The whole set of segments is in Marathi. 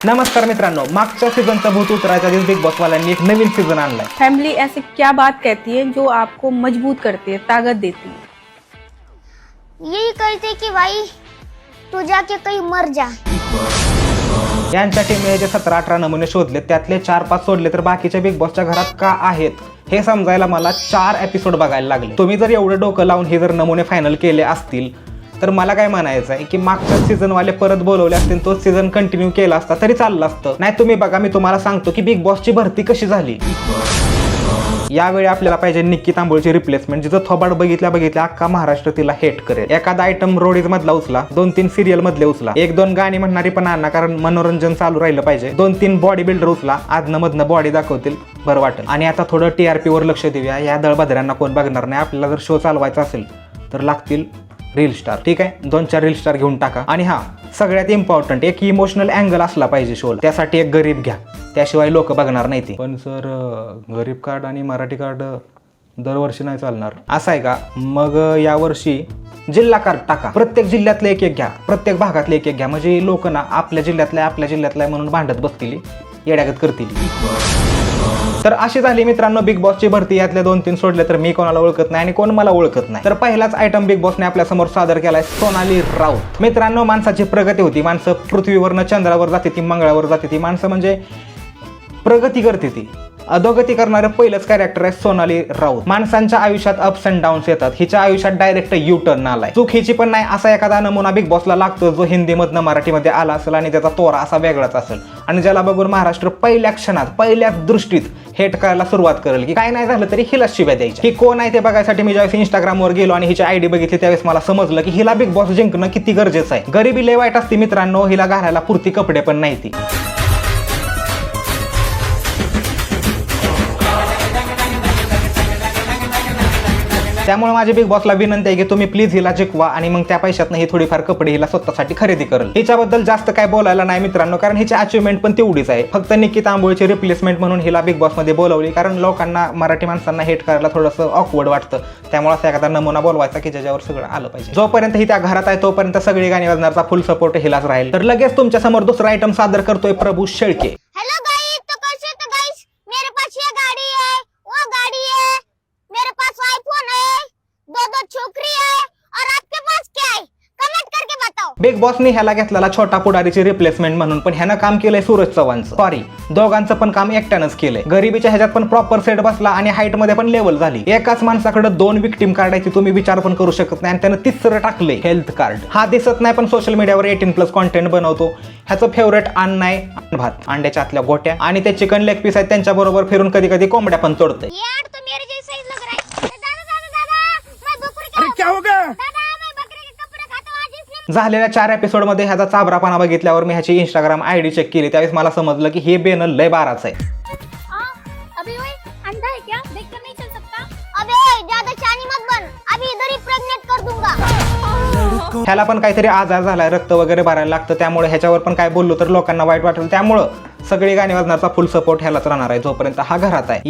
नमस्कार मित्रांनो, मागच्या सीझनचा भूत उतरायच्या आधी बिग बॉस वाल्यांनी एक नवीन सीझन आणलाय। फैमिली ऐसे क्या बात कहती है जो आपको मजबूत करती है, ताकत देती है? यही कहते हैं कि भाई तू जाके कहीं मर जा। यांच्या टीमने जे 17-18 नमुने शोधले त्यातले 4-5 सोडले तर बाकीच्या बिग बॉसच्या घरात का आहेत हे समजायला मला 4 एपिसोड बघायला लागले। तुम्ही जर एवढं डोकं लावून हे जर नमुने फायनल केले असतील तर मला काय म्हणायचं आहे की मागच्या सीझन वाले परत बोलवले असतील, तो सीझन कंटिन्यू केला असता तरी चाललं असतं। नाही तुम्ही बघा, मी तुम्हाला सांगतो की बिग बॉसची भरती कशी झाली। यावेळी आपल्याला पाहिजे निक्की तांबोळची रिप्लेसमेंट, जिचं थोबाड बघितल्या अख्खा महाराष्ट्र तिला हेट करेल। एखादा आयटम रोडीज मधला उचला, 2-3 सिरियल मधले उचला, 1-2 गाणी म्हणणारी पण आणा, कारण मनोरंजन चालू राहिलं पाहिजे। 2-3 बॉडी बिल्डर उचला, आदनं मधनं बॉडी दाखवतील, बरं वाटेल। आणि आता थोडं TRP वर लक्ष देऊया। या दळबद्र्यांना कोण बघणार नाही। आपल्याला जर शो चालवायचा असेल तर लागतील रील स्टार, ठीक आहे, 2-4 रील स्टार घेऊन टाका। आणि हा सगळ्यात इम्पॉर्टंट, एक इमोशनल अँगल असला पाहिजे शोला, त्यासाठी एक गरीब घ्या, त्याशिवाय लोक बघणार नाही ती। पण सर गरीब कार्ड आणि मराठी कार्ड दरवर्षी नाही चालणार असं आहे का? मग यावर्षी जिल्हा कार्ड टाका, प्रत्येक जिल्ह्यातले एक घ्या, प्रत्येक भागातले एक घ्या, म्हणजे लोक ना आपल्या जिल्ह्यातला म्हणून भांडत बसतील, येड्यागत करतील। तर अशी झाली मित्रांनो बिग बॉसची भरती। यातले 2-3 सोडले तर मी कोणाला ओळखत नाही आणि कोण मला ओळखत नाही। तर पहिलाच आयटम बिग बॉसने आपल्या समोर सादर केलाय सोनाली राऊत। मित्रांनो, माणसाची प्रगती होती, माणसं पृथ्वीवरनं चंद्रावर जाते ती, मंगळावर जाते ती, माणसं म्हणजे प्रगती करते ती। अधोगती करणारं पहिलंच कॅरेक्टर आहे सोनाली राऊत। माणसांच्या आयुष्यात अप्स अँड डाऊन्स येतात, हिच्या आयुष्यात डायरेक्ट यू टर्न आलाय। चूक हिची पण नाही असा एखादा नमुना बिग बॉसला लागतो जो हिंदीमधनं मराठीमध्ये आला असेल आणि त्याचा तोरा असा वेगळाच असेल आणि ज्याला बघून महाराष्ट्र पहिल्या क्षणात पहिल्याच दृष्टीत हेट करायला सुरुवात करेल की काय नाही झालं तरी हिला शिव्या द्यायची। ही कोण आहे ते बघायसाठी मी ज्यावेळेस इंस्टाग्रामवर गेलो आणि हिची ID बघितली त्यावेळेस मला समजलं की हिला बिग बॉस जिंकणं किती गरजेचं आहे। गरिबी लय वाईट असते मित्रांनो, हिला घालायला पुरती कपडे पण नाही ती। त्यामुळे माझी बिग बॉसला विनंती आहे की तुम्ही प्लीज हिला जिंकवा आणि मग त्या पैशातनं ही थोडीफार कपडे हिला स्वतःसाठी खरेदी करेल। हिच्याबद्दल जास्त काय बोलायला नाही मित्रांनो, कारण हिची अचिव्हमेंट पण तेवढीच आहे। फक्त निक्की तांबोळची रिप्लेसमेंट म्हणून हिला बिग बॉस मध्ये बोलवली, कारण लोकांना मराठी माणसांना हेट करायला थोडंसं ऑकवर्ड वाटतं। त्यामुळे असा एखादा नमुना बोलवायचा की ज्याच्यावर सगळं आलं पाहिजे। जोपर्यंत ही त्या घरात आहे तोपर्यंत सगळी गाणी वाजणारचा फुल सपोर्ट हिलाच राहील। तर लगेच तुमच्या समोर दुसरा आयटम सादर करतोय प्रभू शेळके। हेलो गाइस, तो कैसे हो? तो गाइस मेरे पास ये गाड़ी है, वो गाड़ी है, मेरे पास आईफोन है, 2 छोकरी है, और आपके पास क्या है? कमेंट करके बताओ। बिग बॉसने ह्याला घेतलेला छोटा पुढारीची रिप्लेसमेंट म्हणून, पण ह्यानं काम केलंय सूरज चव्हाणचं। सॉरी, दोघांचं पण काम एकट्यानंच केलंय। गरिबीच्या ह्याच्यात पण प्रॉपर सेट बसला आणि हाईट मध्ये पण लेवल झाली। एकाच माणसाकडे 2 विक्टिम काढायची तुम्ही विचार पण करू शकत नाही आणि त्यानं 3रं टाकले हेल्थ कार्ड। हा दिसत नाही पण सोशल मीडियावर 18+ कॉन्टेंट बनवतो। ह्याचं फेवरेट अन्न आहे भात, अंड्याच्या आतल्या गोट्या आणि ते चिकन लेग पीस आहेत त्यांच्या बरोबर फिरून कधी कधी कोंबड्या पण तोडतंय। यार तो मेरे जैसा ही लग रहा है। दादा मैं बकरी का, अरे क्या हो गया? दादा मैं बकरी के कपड़े खाता हूं आज, इसलिए झालेल्या 4 एपिसोड मध्ये ह्याचा चाबरापणा बघितल्यावर मी ह्याची इंस्टाग्राम ID चेक केली, त्यावेळेस मला समजलं की हे बेन लय बाराच आहे। अबे ओए, अंधा है क्या? देखकर नहीं चल सकता? अबे ज्यादा चानी मत बन, अभी इधर ही प्रेग्नेंट कर दूंगा। ह्याला पण काहीतरी आजार झालाय, रक्त वगैरे भरायला लागतं, त्यामुळे ह्याच्यावर पण काय बोललो तर लोकांना वाईट वाटेल। त्यामुळं सगळी गाणी वाजणारचा फुल सपोर्ट ह्यालाच राहणार आहे जोपर्यंत हा घरात आहे।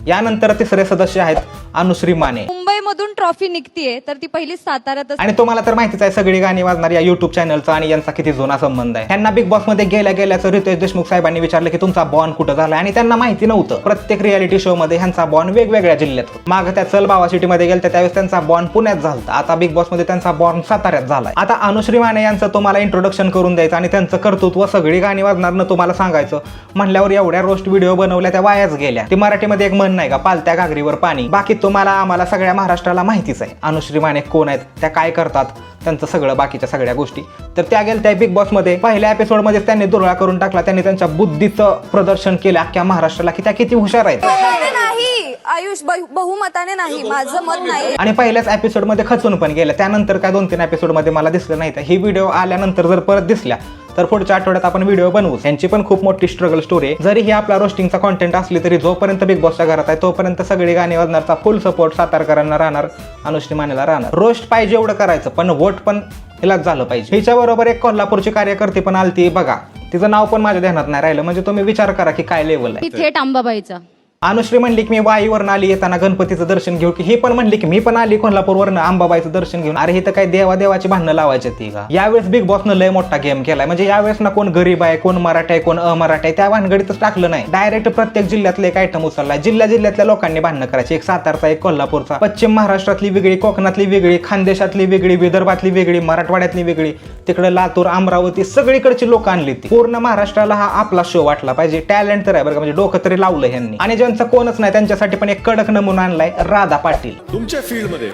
यानंतर तिसरे सदस्य आहेत अनुश्री माने। मुंबईमधून ट्रॉफी निघतीये तर ती पहिली साताऱ्यात आणि तुम्हाला तर माहितीच आहे सगळी गाणी वाजणार या युट्यूब चॅनलचा आणि यांचा किती जुना संबंध आहे। त्यांना बिग बॉस मध्ये गेल्याचं रितेश देशमुख साहेबांनी विचारलं की तुमचा बॉन्ड कुठं झालाय आणि त्यांना माहिती नव्हतं। प्रत्येक रियालिटी शो मध्ये ह्यांचा बॉन्ड वेगवेगळ्या जिल्ह्यात, मागे त्या चल बाबा सिटी मध्ये गेल्या त्यावेळेस त्यांचा बॉन्ड पुण्यात झाला, आता बिग बॉस मध्ये त्यांचा बॉन्ड साताऱ्यात झालाय। आता अनुश्री माने यांचं तुम्हाला इंट्रोडक्शन करून द्यायचं आणि त्यांचं कर्तृत्व सगळी गाणी वाजणारनं तुम्हाला सांगायचं म्हणल्यावर एवढ्या रोस्ट व्हिडिओ बनवल्या त्या वायाच गेल्या। ती मराठीमध्ये एक म्हण नाही का, पालत्या घागरीवर पाणी। बाकी तुम्हाला आम्हाला सगळ्या महाराष्ट्राला माहितीच आहे अनुश्री माने कोण आहेत, त्या काय करतात, त्यांचं सगळं बाकीच्या सगळ्या गोष्टी। तर त्या गेल्या त्या बिग बॉस मध्ये पहिल्या एपिसोड मध्ये त्यांनी दुर्ळा करून टाकला। त्यांनी त्यांच्या बुद्धीचं प्रदर्शन केलं अख्ख्या महाराष्ट्राला की त्या किती हुशार आहेत। नाही, आयुष बहुमताने नाही, माझं मत नाही। आणि पहिल्याच एपिसोड मध्ये खचून पण गेल्या, त्यानंतर काय 2-3 एपिसोड मध्ये मला दिसलं नाही। ही व्हिडिओ आल्यानंतर जर परत दिसल्या तर पुढच्या आठवड्यात आपण व्हिडिओ बनवू। यांची पण खूप मोठी स्ट्रगल स्टोरी आहे। जरी ही आपला रोस्टिंगचा कॉन्टेंट असली तरी जोपर्यंत बिग बॉसच्या घरात आहे तोपर्यंत सगळी गाणी वाजणारचा फुल सपोर्ट सातारकरांना राहणार, अनुश्री मानेला राहणार। रोस्ट पाहिजे एवढं करायचं पण वोट पण हिलाच झालं पाहिजे। हिच्याबरोबर एक कोल्हापूरची कार्यकर्ती पण आलती बघा, तिचं नाव पण माझ्या ध्यानात नाही राहिलं, म्हणजे तुम्ही विचार करा की काय लेवल आहे। थेट अंबाबाईचा अनुश्री म्हणली की मी वाईवरनं आली येताना गणपतीचं दर्शन घेऊ, की ही पण म्हणली की मी पण आली कोल्हापूरवरनं अंबाबाईचं दर्शन घेऊन. अरे इथं काय देवाची भांडणं लावायची ती का? यावेळेस बिग बॉसनं लय मोठा गेम केलाय. म्हणजे यावेळेस ना कोण गरीब आहे, कोण मराठा आहे, कोण अमराठा आहे, त्या भानगडीतच टाकलं नाही. डायरेक्ट प्रत्येक जिल्ह्यातले एक आयटम उचललाय. जिल्ह्यातल्या लोकांनी भांडणं करायची. एक सातारचा, एक कोल्हापूरचा, पश्चिम महाराष्ट्रातली वेगळी, कोकणातली वेगळी, खानदेशातली वेगळी, विदर्भातली वेगळी, मराठवाड्यातली वेगळी, तिकडे लातूर, अमरावती सगळीकडची लोक आणली ती. पूर्ण महाराष्ट्राला हा आपला शो वाटला पाहिजे. टॅलेंट तर आहे बरं का, म्हणजे डोकं तरी लावलं ह्यांनी. आणि ज्यांचं कोणच नाही त्यांच्यासाठी पण एक कडक नमुना आणलाय, राधा पाटील. तुमच्या फील्ड मध्ये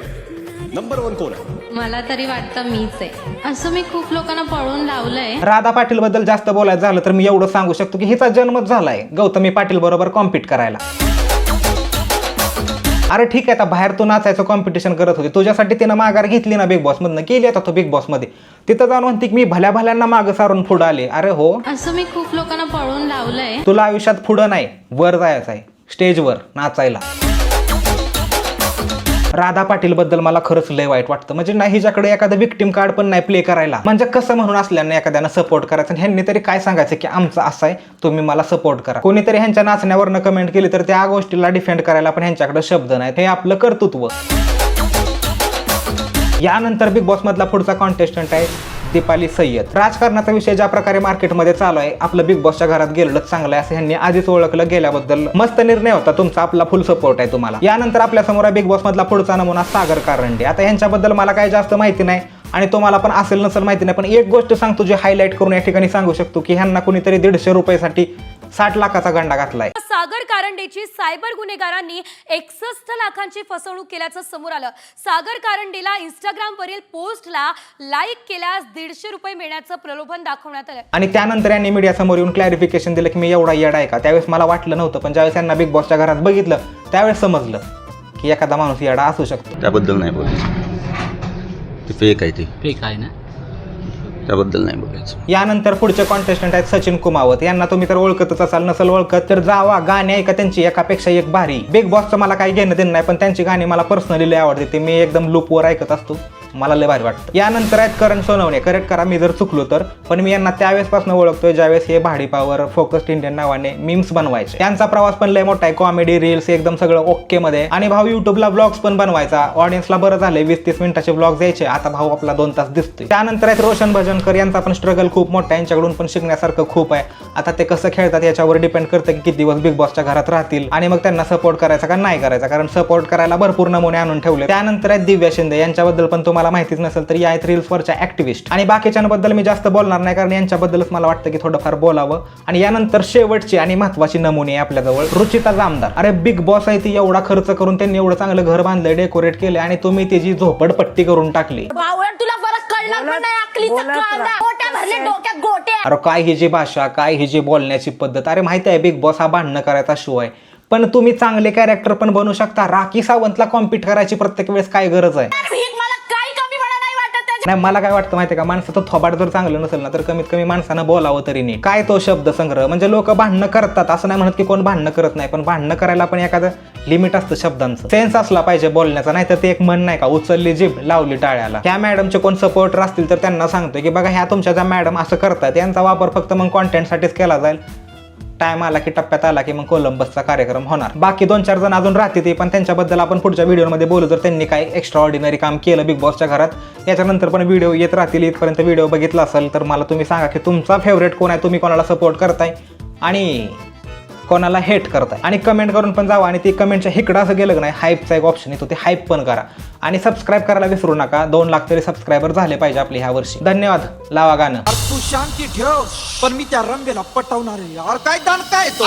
नंबर 1 कोण आहे? मला तरी वाटतं मीच आहे. असं मी खूप लोकांना पळवून लावलंय. राधा पाटील बद्दल जास्त बोलायचं झालं तर मी एवढं सांगू शकतो की हिचा जन्मच झालाय गौतमी पाटील बरोबर कॉम्पिट करायला. अरे ठीक आहे, आता बाहेर तू नाचायचं कॉम्पिटिशन करत होती, तुझ्यासाठी तिनं माघार घेतली ना बिग बॉस मधनं, केली आता तो बिग बॉस मध्ये. तिथं जाऊन म्हणते की मी भल्याना मागं सारून पुढं आले. अरे हो, असं मी खूप लोकांना पळवून लावलंय. तुला आयुष्यात पुढं नाही वर जायचं आहे, स्टेजवर नाचायला. राधा पाटील बद्दल मला खरंच लय वाईट वाटतं. म्हणजे नाही हिच्याकडे एखादं विक्टिम कार्ड पण नाही प्ले करायला. म्हणजे कसं म्हणून असल्याने एखाद्यानं सपोर्ट करायचं. ह्यांनी तरी काय सांगायचं की आमचं असं आहे, तुम्ही मला सपोर्ट करा. कोणीतरी ह्यांच्या नाचण्यावरनं कमेंट केली तर त्या गोष्टीला डिफेंड करायला पण ह्यांच्याकडे शब्द नाहीत. हे आपलं कर्तृत्व. यानंतर बिग बॉस मधला पुढचा कॉन्टेस्टंट आहे दीपाली सय्यद. राजकारणाचा विषय ज्या प्रकारे मार्केटमध्ये चालू आहे, आपलं बिग बॉसच्या घरात गेलेलंच चांगलं आहे असं ह्यांनी आधीच ओळखलं. गेल्याबद्दल मस्त निर्णय होता तुमचा, आपला फुल सपोर्ट आहे तुम्हाला. यानंतर आपल्या समोर बिग बॉस मधला पुढचा नमुना सागर कारंडे. आता ह्यांच्याबद्दल मला काही जास्त माहिती नाही आणि तुम्हाला पण असेल नसेल माहिती नाही, पण एक गोष्ट सांगतो जे हायलाईट करून या ठिकाणी सांगू शकतो की ह्यांना कुणीतरी 150 रुपयासाठी 60 लाखाचा गंडा घातलाय. सागर कारंडेची सायबर गुन्हेगारांनी 61 लाखांची फसवणूक केल्याचं समोर आलं. सागर कारंडेला इंस्टाग्रामवरील पोस्टला लाईक केल्यास 150 रुपये मिळण्याचं प्रलोभन दाखवण्यात आलं. आणि त्यानंतर यांनी मीडिया समोर येऊन क्लॅरिफिकेशन दिलं की मी एवढा येडा आहे का. त्यावेळेस मला वाटलं नव्हतं, पण ज्यावेळेस यांना बिग बॉसच्या घरात बघितलं त्यावेळेस समजलं की एखादा माणूस येडा असू शकतो. त्याबद्दल नाही बोलायचं, ते फेक आहे, ते फेक आहे ना, त्याबद्दल नाही बोलायचं. यानंतर पुढचे कॉन्टेस्टंट आहेत सचिन कुमावत. यांना तुम्ही तर ओळखतच असाल, नसल ओळखत तर जावा गाणी ऐका त्यांची, एकापेक्षा एक भारी. बिग बॉसचं मला काही घेणं देणं नाही, पण त्यांची गाणी मला पर्सनली लय आवडते. ते मी एकदम लूपवर ऐकत असतो, मला लय भारी वाटतं. यानंतर आहेत करण सोनवणे. करेक्ट करा मी जर चुकलो तर, पण मी यांना त्यावेळेसपासून ओळखतोय ज्यावेळेस हे भाडीपावर फोकस्ड इंडियन नावाने मीम्स बनवायचे. त्यांचा प्रवास पण लय मोठा आहे, कॉमेडी रील्स एकदम सगळं ओके मध्ये. आणि भाऊ युट्यूबला ब्लॉग्स पण बनवायचा. ऑडियन्सला बरं झालंय, 20-30 मिनिटाचे ब्लॉग्स यायचे, आता भाऊ आपला 2 तास दिसतोय. त्यानंतर आहेत रोशन भजनकर. यांचा पण स्ट्रगल खूप मोठा आहे, यांच्याकडून पण शिकण्यासारखं खूप आहे. आता ते कसं खेळतात याच्यावर डिपेंड करतं की किती दिवस बिग बॉसच्या घरात राहतील आणि मग त्यांना सपोर्ट करायचा का नाही करायचा, कारण सपोर्ट करायला भरपूर नमुने आणून ठेवले. त्यानंतर आहेत दिव्या शिंदे. यांच्याबद्दल पण तुम्हाला माहितीच नसेल तर या आहेत रील्सवरच्या ऍक्टिव्हिस्ट. आणि बाकीच्यांबद्दल मी जास्त बोलणार नाही, कारण यांच्याबद्दलच मला वाटतं की थोडंफार बोलावं. आणि यानंतर शेवटची आणि महत्वाची नमुने आपल्याजवळ रुचिता जामदार. अरे बिग बॉस आहे ती, एवढा खर्च करून त्यांनी एवढं चांगलं घर बांधलंय, डेकोरेट केलंय आणि तुम्ही त्याची झोपडपट्टी करून टाकली. तुला फरक कळणार पण नाही, अकलीचा कांदा गोट्या भरले डोक्यात गोट्या. अरे काय ही जी भाषा, काय ही जी बोलण्याची पद्धत. अरे माहिती आहे बिग बॉस हा भांडणं करायचा शो आहे, पण तुम्ही चांगले कॅरेक्टर पण बनवू शकता. राखी सावंतला कॉम्पिट करायची प्रत्येक वेळेस काय गरज आहे? मला काही कमी पडा नाही वाटत. नाही, मला काय वाटतं माहिती आहे का, माणसाचं थोबाड जर चांगलं नसेल ना तर कमीत कमी माणसानं बोलावं तरी नाही. काय तो शब्द संग्रह. म्हणजे लोक भांडणं करतात असं नाही म्हणत की कोण भांडणं करत नाही, पण भांडणं करायला पण एखादं लिमिट असतं शब्दांचं. सेन्स असला पाहिजे बोलण्याचा, नाही तर ते एक मन नाही का, उचलली जीभ लावली टाळ्याला. त्या मॅडमचे कोण सपोर्टर असतील तर त्यांना सांगतोय की बघा ह्या तुमच्या ज्या मॅडम असं करतात यांचा वापर फक्त मग कॉन्टेंटसाठीच केला जाईल. टाइम आला की टप्प्यात आला की मग कोलंबसचा कार्यक्रम होणार. बाकी 2-4 जण अजून राहते, पण त्यांच्याबद्दल आपण पुढच्या व्हिडिओमध्ये बोलू जर त्यांनी काय एक्स्ट्रा ऑर्डिनरी काम केलं बिग बॉसच्या घरात. याच्यानंतर पण व्हिडिओ येत राहतील. इथपर्यंत व्हिडिओ बघितला असेल तर मला तुम्ही सांगा की तुमचा फेवरेट कोण आहे, तुम्ही कोणाला सपोर्ट करताय आणि कोणाला हेट करताय. आणि कमेंट करून पण जावा. आणि ती कमेंटच्या हिकडं असं गेलं नाही, हाईपचा एक ऑप्शन येतो, ते हाईप पण करा. आणि सबस्क्राईब करायला विसरू नका. 2 लाख तरी सबस्क्रायबर झाले पाहिजे आपले ह्या वर्षी. धन्यवाद. लावा गाणं. तू शांती ठेव, पण मी त्या रंबेला पटवणार आहे. यार काय दान काय तो